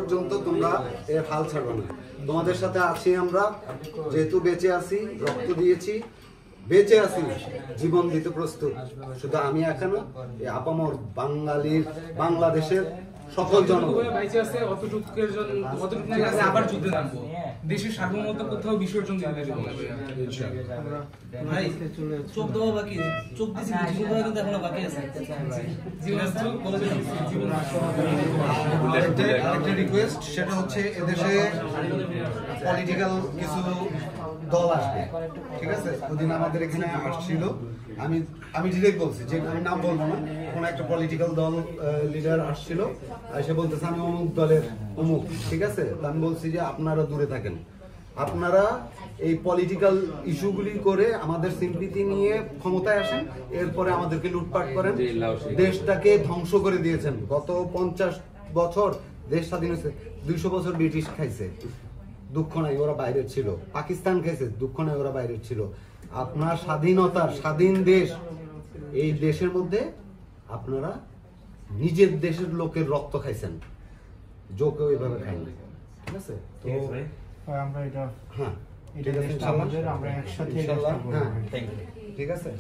পর্যন্ত তোমরা এর হাল ছাড়বে না। তোমাদের সাথে আছি আমরা, যেহেতু বেঁচে আছি, রক্ত দিয়েছি, বেঁচে আছি, জীবন দিতে প্রস্তুত। শুধু আমি একা না, এই আপামর বাংলাদেশের সকল জনগণ বেঁচে আছে, অতটুকুর জন্য আবার যুদ্ধে নামবো, দেশের সার্বভৌমত্ব কোথাও বিসর্জন দিতে দেব না। ভাই চোখ দেওয়া বাকি, চোখ দিছি, জীবন দেওয়া কিন্তু এখনো বাকি আছে। একটা রিকোয়েস্ট, সেটা হচ্ছে এদেশে পলিটিক্যাল কিছু দল আসবে, ঠিক আছে? ওদিন আমাদের এখানে আসছিল, আমি ডিরেক্ট বলছি যে আমি নাম বলবো না, কোন একটা পলিটিক্যাল দল লিডার আসছিল, এসে বলতেছে আমি অমুক দলের অমুক, ঠিক আছে? আমি বলছি যে আপনারা দূরে থাকেন, আপনারা এই পলিটিক্যাল ইস্যুগুলি করে আমাদের সিম্পিতি নিয়ে ক্ষমতায় আসেন, এরপরে আমাদেরকে লুটপাট করেন, দেশটাকে ধ্বংস করে দিয়েছেন। গত 50 বছর দেশ স্বাধীন হয়েছে, 200 বছর ব্রিটিশ খাইছে, দুঃখ নাই, ওরা বাইরের ছিল। পাকিস্তান খাইছে, দুঃখ নাই, ওরা বাইরের ছিল। আপনার স্বাধীনতার স্বাধীন দেশ, এই দেশের মধ্যে আপনারা নিজের দেশের লোকের রক্ত খাইছেন, কেউ এইভাবে খাইনি, ঠিক আছে? তো আমরা এটা হ্যাঁ, এটা আমাদের, আমরা একসাথে হ্যাঁ, ঠিক আছে।